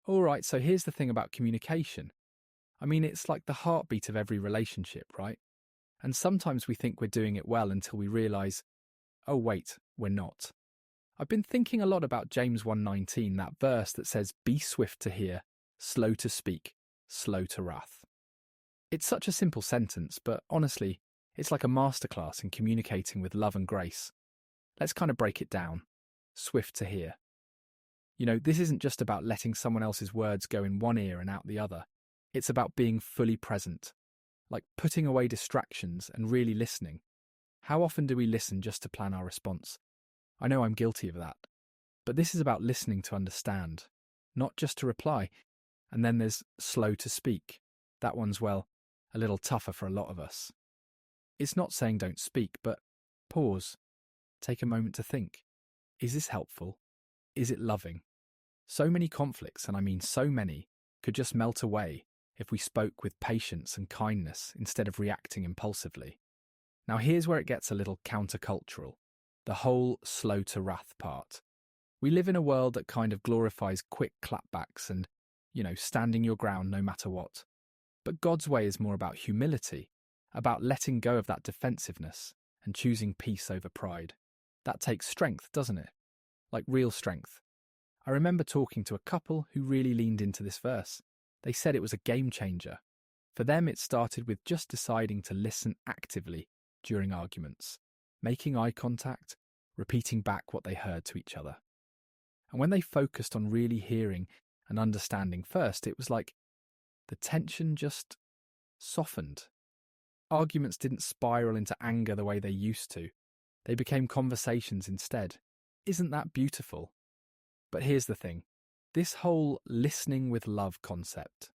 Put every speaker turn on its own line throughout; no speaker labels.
All right, so here's the thing about communication. I mean, it's like the heartbeat of every relationship, right? And sometimes we think we're doing it well until we realize, oh, wait, we're not. I've been thinking a lot about James 1:19, that verse that says, be swift to hear, slow to speak, slow to wrath. It's such a simple sentence, but honestly, it's like a masterclass in communicating with love and grace. Let's kind of break it down. Swift to hear. This isn't just about letting someone else's words go in one ear and out the other. It's about being fully present, like putting away distractions and really listening. How often do we listen just to plan our response? I know I'm guilty of that. But this is about listening to understand, not just to reply. And then there's slow to speak. That one's, well, a little tougher for a lot of us. It's not saying don't speak, but pause. Take a moment to think. Is this helpful? Is it loving? So many conflicts, and I mean so many, could just melt away if we spoke with patience and kindness instead of reacting impulsively. Now here's where it gets a little countercultural, the whole slow to wrath part. We live in a world that kind of glorifies quick clapbacks and, standing your ground no matter what. But God's way is more about humility, about letting go of that defensiveness and choosing peace over pride. That takes strength, doesn't it? Like real strength. I remember talking to a couple who really leaned into this verse. They said it was a game changer. For them, it started with just deciding to listen actively during arguments, making eye contact, repeating back what they heard to each other. And when they focused on really hearing and understanding first, it was like the tension just softened. Arguments didn't spiral into anger the way they used to. They became conversations instead. Isn't that beautiful? But here's the thing. This whole listening with love concept,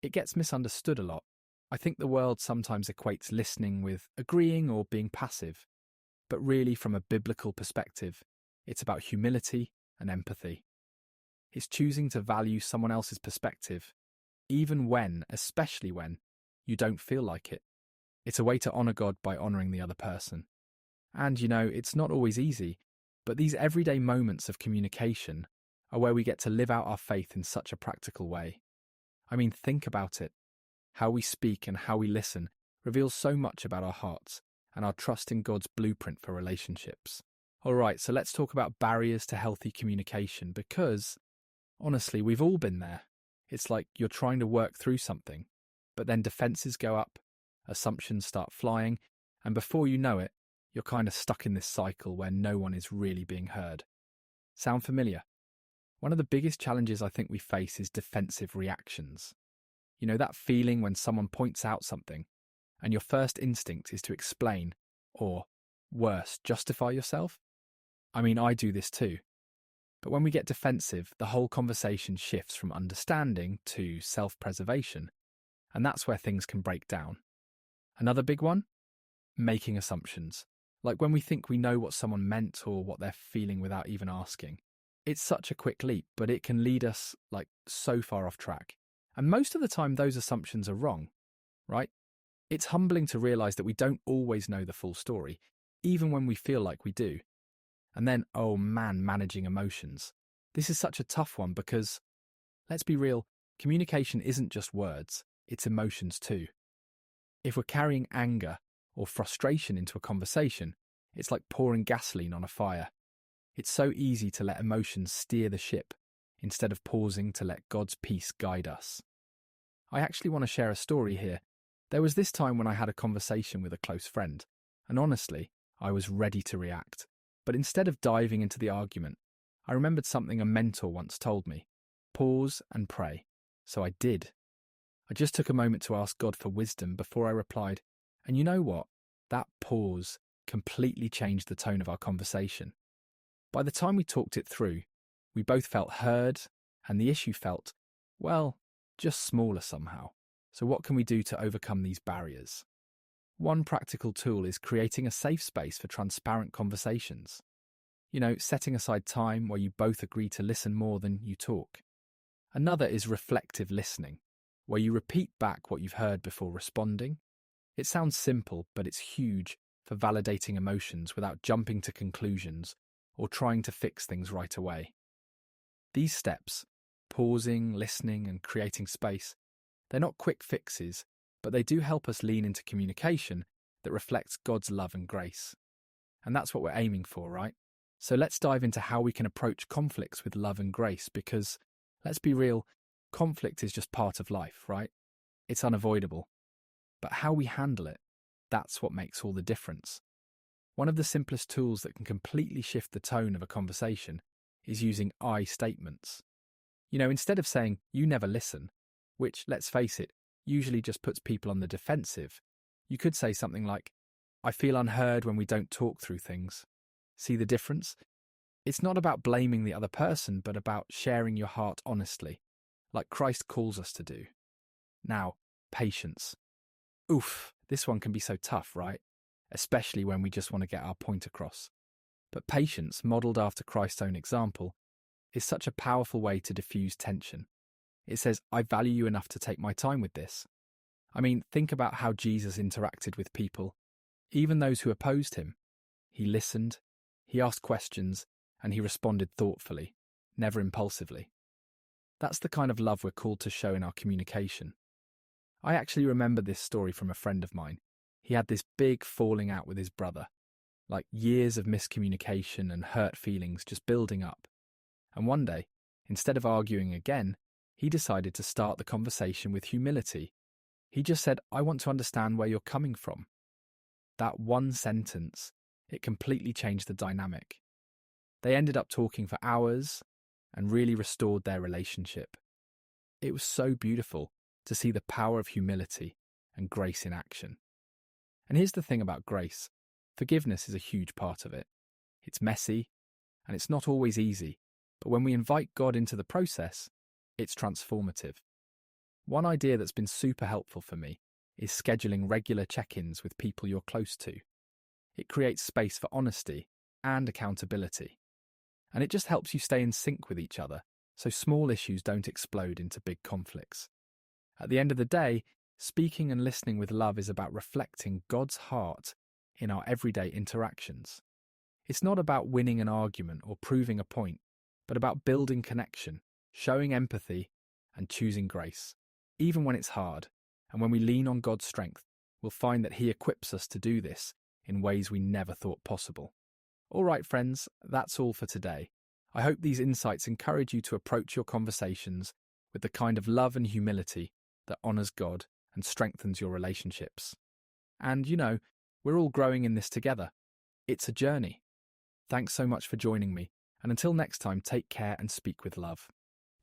it gets misunderstood a lot. I think the world sometimes equates listening with agreeing or being passive. But really, from a biblical perspective, it's about humility and empathy. It's choosing to value someone else's perspective, even when, especially when, you don't feel like it. It's a way to honour God by honouring the other person. And, it's not always easy, but these everyday moments of communication are where we get to live out our faith in such a practical way. I mean, think about it. How we speak and how we listen reveals so much about our hearts and our trust in God's blueprint for relationships. All right, so let's talk about barriers to healthy communication because, honestly, we've all been there. It's like you're trying to work through something, but then defenses go up, assumptions start flying, and before you know it, you're kind of stuck in this cycle where no one is really being heard. Sound familiar? One of the biggest challenges I think we face is defensive reactions. That feeling when someone points out something, and your first instinct is to explain, or, worse, justify yourself? I mean, I do this too. But when we get defensive, the whole conversation shifts from understanding to self-preservation, and that's where things can break down. Another big one? Making assumptions. Like when we think we know what someone meant or what they're feeling without even asking. It's such a quick leap, but it can lead us, so far off track. And most of the time, those assumptions are wrong, right? It's humbling to realise that we don't always know the full story, even when we feel like we do. And then, oh man, managing emotions. This is such a tough one because, let's be real, communication isn't just words, it's emotions too. If we're carrying anger or frustration into a conversation, it's like pouring gasoline on a fire. It's so easy to let emotions steer the ship instead of pausing to let God's peace guide us. I actually want to share a story here. There was this time when I had a conversation with a close friend, and honestly, I was ready to react. But instead of diving into the argument, I remembered something a mentor once told me. Pause and pray. So I did. I just took a moment to ask God for wisdom before I replied, and you know what? That pause completely changed the tone of our conversation. By the time we talked it through, we both felt heard, and the issue felt, well, just smaller somehow. So what can we do to overcome these barriers? One practical tool is creating a safe space for transparent conversations. Setting aside time where you both agree to listen more than you talk. Another is reflective listening, where you repeat back what you've heard before responding. It sounds simple, but it's huge for validating emotions without jumping to conclusions or trying to fix things right away. These steps, pausing, listening, and creating space, they're not quick fixes, but they do help us lean into communication that reflects God's love and grace. And that's what we're aiming for, right? So let's dive into how we can approach conflicts with love and grace, because, let's be real, conflict is just part of life, right? It's unavoidable. But how we handle it, that's what makes all the difference. One of the simplest tools that can completely shift the tone of a conversation is using I statements. Instead of saying, "you never listen," which, let's face it, usually just puts people on the defensive, you could say something like, "I feel unheard when we don't talk through things." See the difference? It's not about blaming the other person, but about sharing your heart honestly, like Christ calls us to do. Now, patience. Oof, this one can be so tough, right? Especially when we just want to get our point across. But patience, modelled after Christ's own example, is such a powerful way to diffuse tension. It says, "I value you enough to take my time with this." I mean, think about how Jesus interacted with people, even those who opposed him. He listened, he asked questions, and he responded thoughtfully, never impulsively. That's the kind of love we're called to show in our communication. I actually remember this story from a friend of mine. He had this big falling out with his brother, like years of miscommunication and hurt feelings just building up. And one day, instead of arguing again, he decided to start the conversation with humility. He just said, "I want to understand where you're coming from." That one sentence, it completely changed the dynamic. They ended up talking for hours and really restored their relationship. It was so beautiful to see the power of humility and grace in action. And here's the thing about grace. Forgiveness is a huge part of it. It's messy, and it's not always easy, but when we invite God into the process, it's transformative. One idea that's been super helpful for me is scheduling regular check-ins with people you're close to. It creates space for honesty and accountability, and it just helps you stay in sync with each other so small issues don't explode into big conflicts. At the end of the day, speaking and listening with love is about reflecting God's heart in our everyday interactions. It's not about winning an argument or proving a point, but about building connection, showing empathy, and choosing grace, even when it's hard. And when we lean on God's strength, we'll find that He equips us to do this in ways we never thought possible. All right, friends, that's all for today. I hope these insights encourage you to approach your conversations with the kind of love and humility that honours God and strengthens your relationships. And, we're all growing in this together. It's a journey. Thanks so much for joining me, and until next time, take care and speak with love.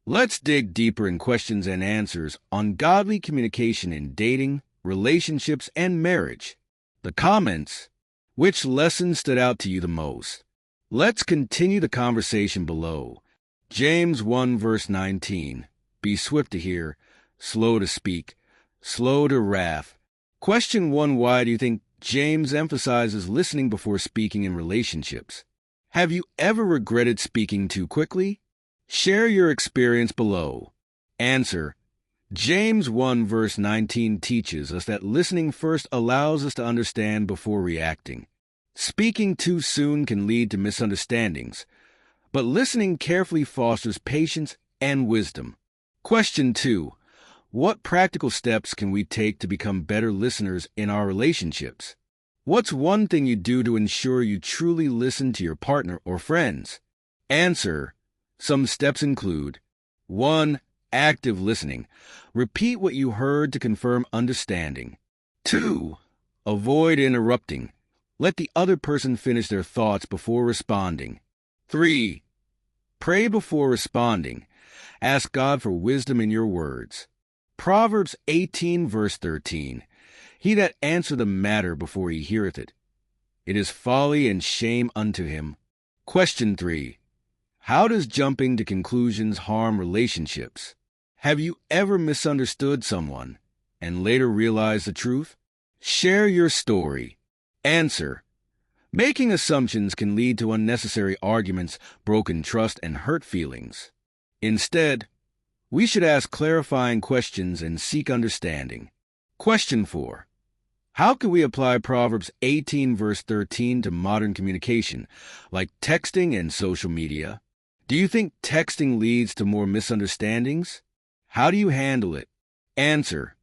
Let's dig deeper in questions and answers on godly communication in dating, relationships, and marriage. The comments. Which lesson stood out to you the most? Let's continue the conversation below. James 1 verse 19. Be swift to hear, slow to speak, slow to wrath. Question 1. Why do you think James emphasizes listening before speaking in relationships? Have you ever regretted speaking too quickly? Share your experience below. Answer. James 1 verse 19 teaches us that listening first allows us to understand before reacting. Speaking too soon can lead to misunderstandings, but listening carefully fosters patience and wisdom. Question 2. What practical steps can we take to become better listeners in our relationships? What's one thing you do to ensure you truly listen to your partner or friends? Answer. Some steps include 1. Active listening. Repeat what you heard to confirm understanding. 2. Avoid interrupting. Let the other person finish their thoughts before responding. 3. Pray before responding. Ask God for wisdom in your words. Proverbs 18 verse 13. He that answereth a matter before he heareth it, it is folly and shame unto him. Question 3. How does jumping to conclusions harm relationships? Have you ever misunderstood someone and later realized the truth? Share your story. Answer. Making assumptions can lead to unnecessary arguments, broken trust, and hurt feelings. Instead, we should ask clarifying questions and seek understanding. Question 4. How can we apply Proverbs 18 verse 13 to modern communication, like texting and social media? Do you think texting leads to more misunderstandings? How do you handle it? Answer: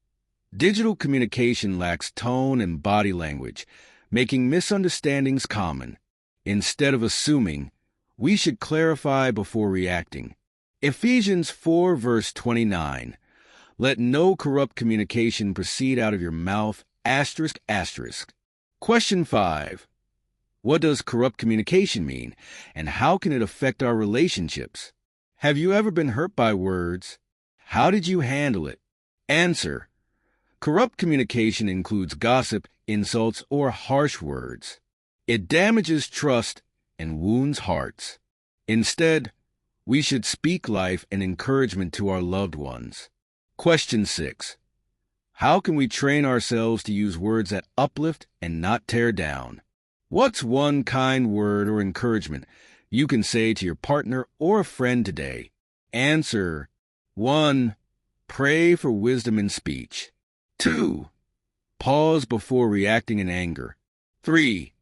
digital communication lacks tone and body language, making misunderstandings common. Instead of assuming, we should clarify before reacting. Ephesians 4 verse 29. Let no corrupt communication proceed out of your mouth, asterisk, asterisk. Question 5. What does corrupt communication mean, and how can it affect our relationships? Have you ever been hurt by words? How did you handle it? Answer: corrupt communication includes gossip, insults, or harsh words. It damages trust and wounds hearts. Instead, we should speak life and encouragement to our loved ones. Question 6. How can we train ourselves to use words that uplift and not tear down? What's one kind word or encouragement you can say to your partner or a friend today? Answer: 1. Pray for wisdom in speech. 2. Pause before reacting in anger. 3.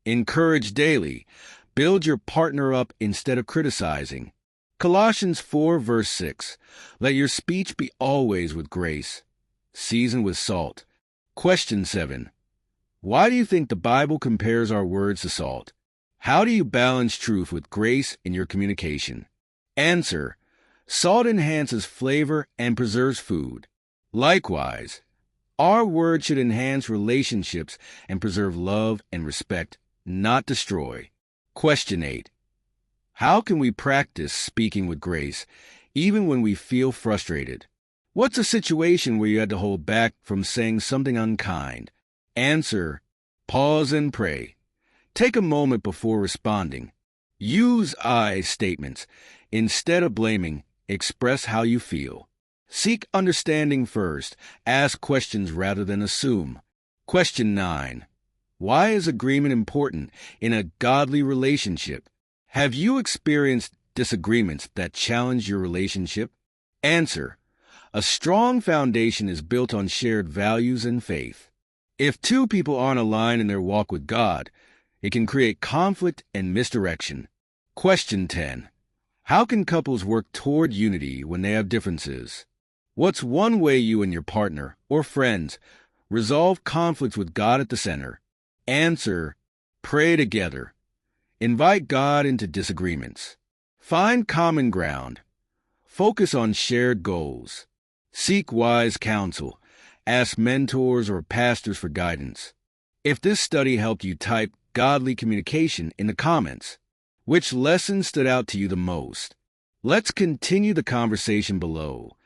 Encourage daily. Build your partner up instead of criticizing. Colossians 4 verse 6. Let your speech be always with grace, seasoned with salt. Question 7. Why do you think the Bible compares our words to salt? How do you balance truth with grace in your communication? Answer: salt enhances flavor and preserves food. Likewise, our words should enhance relationships and preserve love and respect, not destroy. Question 8. How can we practice speaking with grace, even when we feel frustrated? What's a situation where you had to hold back from saying something unkind? Answer: pause and pray. Take a moment before responding. Use I statements. Instead of blaming, express how you feel. Seek understanding first. Ask questions rather than assume. Question 9. Why is agreement important in a godly relationship? Have you experienced disagreements that challenge your relationship? Answer: a strong foundation is built on shared values and faith. If two people aren't aligned in their walk with God, it can create conflict and misdirection. Question 10. How can couples work toward unity when they have differences? What's one way you and your partner or friends resolve conflicts with God at the center? Answer: pray together. Invite God into disagreements. Find common ground. Focus on shared goals. Seek wise counsel. Ask mentors or pastors for guidance. If this study helped you, type godly communication in the comments. Which lesson stood out to you the most? Let's continue the conversation below.